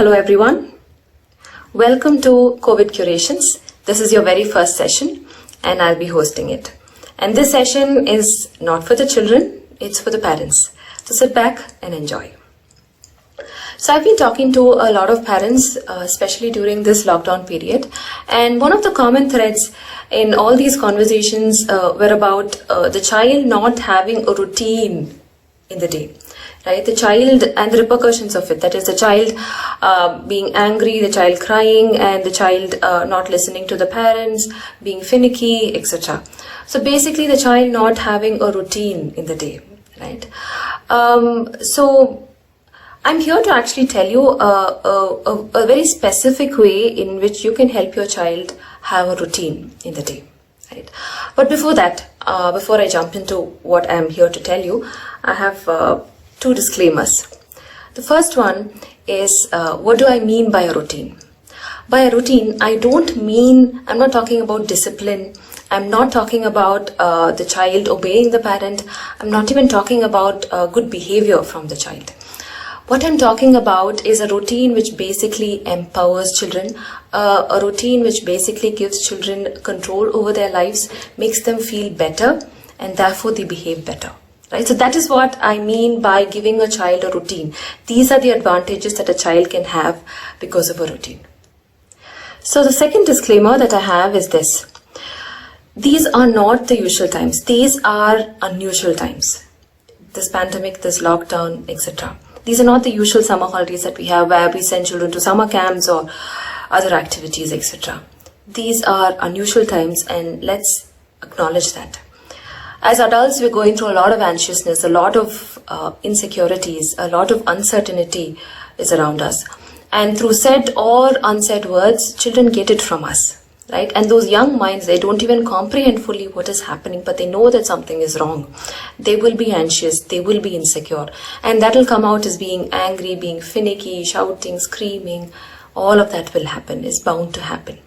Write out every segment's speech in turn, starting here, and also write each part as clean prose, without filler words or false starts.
Hello everyone. Welcome to COVID Curations. This is your very first session and I'll be hosting it. And this session is not for the children, it's for the parents. So sit back and enjoy. So I've been talking to a lot of parents, especially during this lockdown period. And one of the common threads in all these conversations were about the child not having a routine in the day. Right, the child and the repercussions of it. That is, the child being angry, the child crying, and the child not listening to the parents, being finicky, etc. So basically, the child not having a routine in the day. Right. So I'm here to actually tell you a very specific way in which you can help your child have a routine in the day. Right. But before that, before I jump into what I'm here to tell you, I have two disclaimers. The first one is, what do I mean by a routine? By a routine, I'm not talking about discipline. I'm not talking about the child obeying the parent. I'm not even talking about good behavior from the child. What I'm talking about is a routine which basically empowers children, a routine which basically gives children control over their lives, makes them feel better, and therefore they behave better. Right? So that is what I mean by giving a child a routine. These are the advantages that a child can have because of a routine. So the second disclaimer that I have is this. These are not the usual times. These are unusual times. This pandemic, this lockdown, etc. These are not the usual summer holidays that we have where we send children to summer camps or other activities, etc. These are unusual times and let's acknowledge that. As adults, we're going through a lot of anxiousness, a lot of insecurities, a lot of uncertainty is around us. And through said or unsaid words, children get it from us, right? And those young minds, they don't even comprehend fully what is happening, but they know that something is wrong. They will be anxious, they will be insecure. And that will come out as being angry, being finicky, shouting, screaming. All of that will happen, is bound to happen,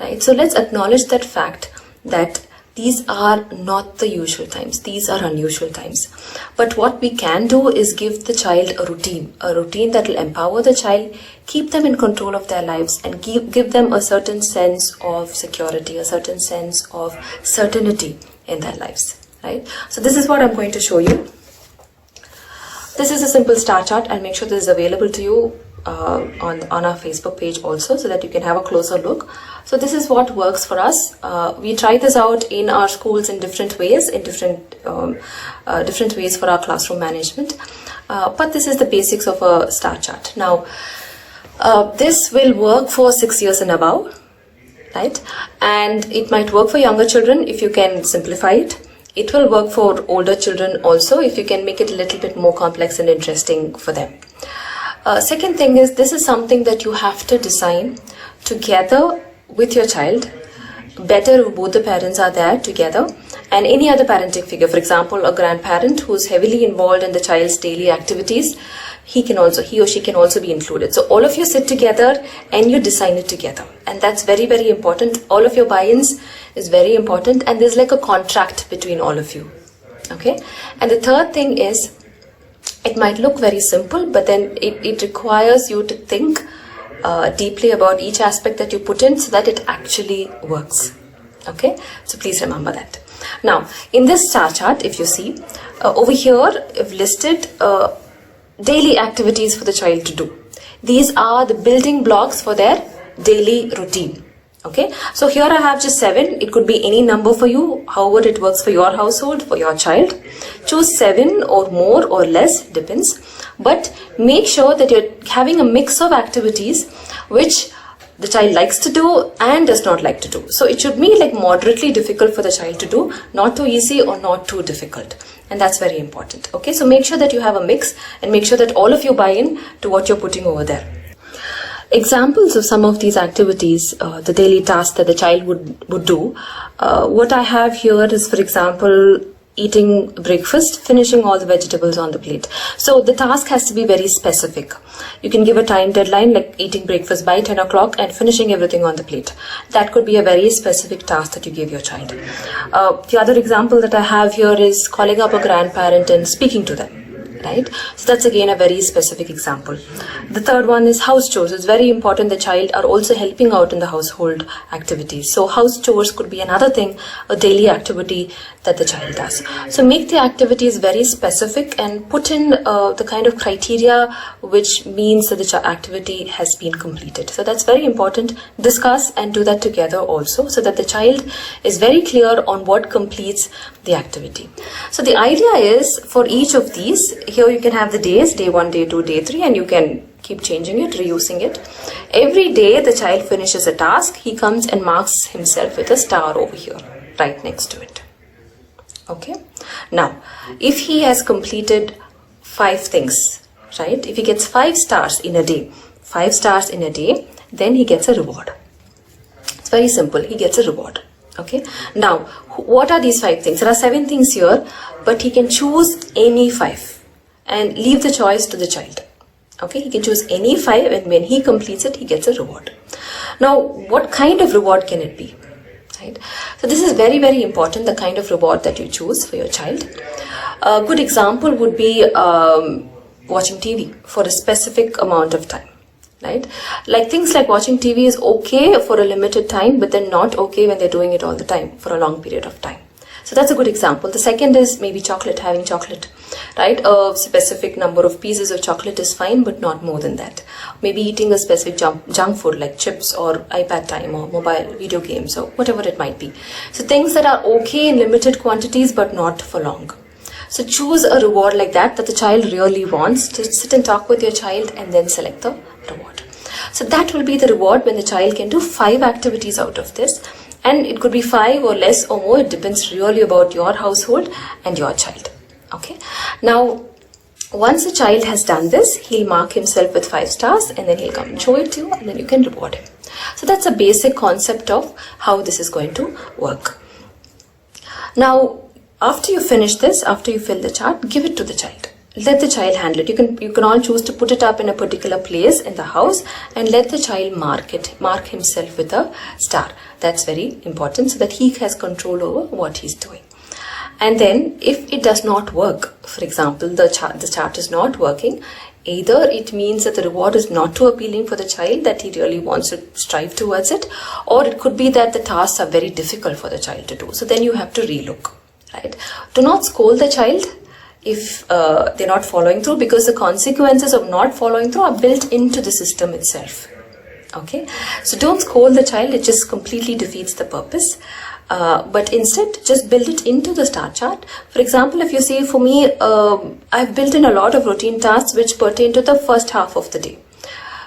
right? So let's acknowledge that fact that these are not the usual times. These are unusual times. But what we can do is give the child a routine that will empower the child, keep them in control of their lives, and give them a certain sense of security, a certain sense of certainty in their lives. Right? So this is what I'm going to show you. This is a simple star chart. I'll make sure this is available to you on our Facebook page also, so that you can have a closer look. So this is what works for us. We try this out in our schools in different ways, in different ways for our classroom management. But this is the basics of a star chart. Now, this will work for 6 years and above, right? And it might work for younger children if you can simplify it. It will work for older children also if you can make it a little bit more complex and interesting for them. Second thing is, this is something that you have to design together with your child. Better if both the parents are there together, and any other parenting figure. For example, a grandparent who's heavily involved in the child's daily activities, he or she can also be included. So all of you sit together and you design it together, and that's very, very important. All of your buy-ins is very important, and there's like a contract between all of you. Okay. And the third thing is, it might look very simple, but then it requires you to think deeply about each aspect that you put in so that it actually works. Okay, so please remember that. Now, in this star chart, if you see, over here, I've listed daily activities for the child to do. These are the building blocks for their daily routine. Okay, so here I have just 7. It could be any number for you, however it works for your household, for your child. Choose 7 or more or less, depends. But make sure that you're having a mix of activities which the child likes to do and does not like to do. So it should be like moderately difficult for the child to do, not too easy or not too difficult. And that's very important. Okay, so make sure that you have a mix and make sure that all of you buy in to what you're putting over there. Examples of some of these activities, the daily tasks that the child would do. What I have here is, for example, eating breakfast, finishing all the vegetables on the plate. So the task has to be very specific. You can give a time deadline like eating breakfast by 10 o'clock and finishing everything on the plate. That could be a very specific task that you give your child. The other example that I have here is calling up a grandparent and speaking to them. right? So that's again a very specific example. The third one is house chores. It's very important the child are also helping out in the household activities. So house chores could be another thing, a daily activity that the child does. So make the activities very specific and put in the kind of criteria which means that the activity has been completed. So that's very important. Discuss and do that together also, so that the child is very clear on what completes the activity. So the idea is for each of these, here you can have the days, day 1, day 2, day 3, and you can keep changing it, reusing it. Every day the child finishes a task, he comes and marks himself with a star over here, right next to it. Okay. Now, if he has completed 5 things, right? If he gets 5 stars in a day, 5 stars in a day, then he gets a reward. It's very simple. He gets a reward. Okay. Now, what are these 5 things? There are 7 things here, but he can choose any 5 and leave the choice to the child. Okay. He can choose any 5, and when he completes it, he gets a reward. Now, what kind of reward can it be? Right. So this is very, very important, the kind of reward that you choose for your child. A good example would be watching TV for a specific amount of time. Right? Like things like watching TV is okay for a limited time, but then not okay when they're doing it all the time for a long period of time. So that's a good example. The second is maybe chocolate, having chocolate, right? A specific number of pieces of chocolate is fine, but not more than that. Maybe eating a specific junk food like chips or iPad time or mobile video games or whatever it might be. So things that are okay in limited quantities, but not for long. So choose a reward like that the child really wants. Just sit and talk with your child and then select the reward. So that will be the reward when the child can do 5 activities out of this. And it could be 5 or less or more. It depends really about your household and your child. Okay. Now, once the child has done this, he'll mark himself with 5 stars and then he'll come and show it to you and then you can reward him. So that's a basic concept of how this is going to work. Now, after you finish this, after you fill the chart, give it to the child. Let the child handle it. You can all choose to put it up in a particular place in the house and let the child mark himself with a star. That's very important so that he has control over what he's doing. And then if it does not work, for example, the chart is not working, either it means that the reward is not too appealing for the child, that he really wants to strive towards it, or it could be that the tasks are very difficult for the child to do. So then you have to relook. Right? Do not scold the child if they're not following through, because the consequences of not following through are built into the system itself. Okay, so don't scold the child, it just completely defeats the purpose. But instead, just build it into the star chart. For example, if you say, for me, I've built in a lot of routine tasks which pertain to the first half of the day.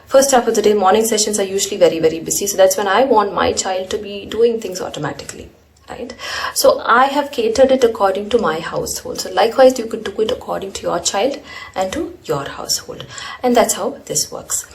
First half of the day, morning sessions are usually very, very busy. So that's when I want my child to be doing things automatically. Right? So I have catered it according to my household. So likewise, you could do it according to your child and to your household. And that's how this works.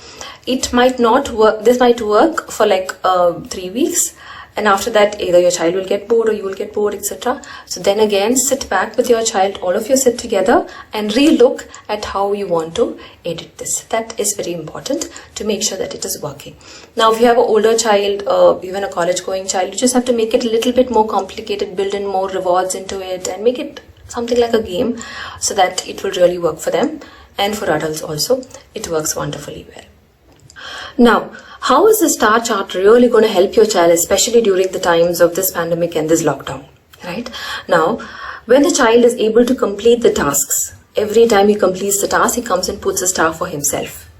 It might not work. This might work for like 3 weeks. And after that, either your child will get bored or you will get bored, etc. So then again, sit back with your child, all of you sit together and re-look at how you want to edit this. That is very important to make sure that it is working. Now, if you have an older child, even a college-going child, you just have to make it a little bit more complicated, build in more rewards into it and make it something like a game so that it will really work for them. And for adults also, it works wonderfully well. Now, how is the star chart really going to help your child, especially during the times of this pandemic and this lockdown, right? Now, when the child is able to complete the tasks, every time he completes the task, he comes and puts a star for himself.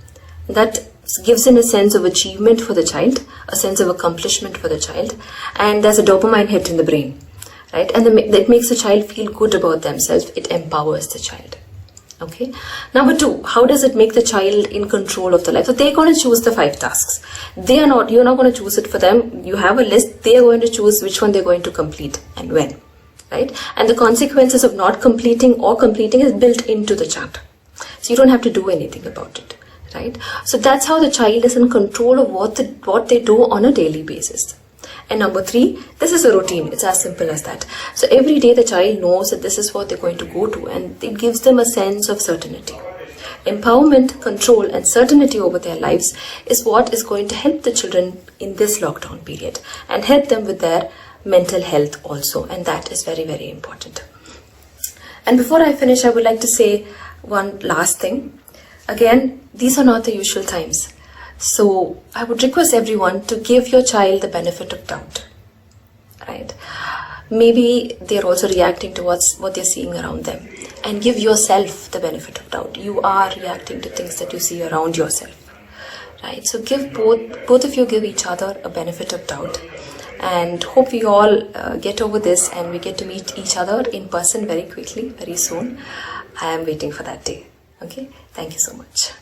That gives in a sense of achievement for the child, a sense of accomplishment for the child, and there's a dopamine hit in the brain, right? And that makes the child feel good about themselves. It empowers the child. Okay. Number 2, how does it make the child in control of the life? So they're going to choose the 5 tasks. You're not going to choose it for them. You have a list. They're going to choose which one they're going to complete and when, right? And the consequences of not completing or completing is built into the chart. So you don't have to do anything about it, right? So that's how the child is in control of what they do on a daily basis. And number 3, this is a routine. It's as simple as that. So every day the child knows that this is what they're going to go to, and it gives them a sense of certainty. Empowerment, control, and certainty over their lives is what is going to help the children in this lockdown period and help them with their mental health also. And that is very, very important. And before I finish, I would like to say one last thing. Again, these are not the usual times. So I would request everyone to give your child the benefit of doubt. Right? Maybe they're also reacting to what they're seeing around them. And give yourself the benefit of doubt. You are reacting to things that you see around yourself. Right? So give both of you give each other a benefit of doubt. And hope we all get over this and we get to meet each other in person very quickly, very soon. I am waiting for that day. Okay? Thank you so much.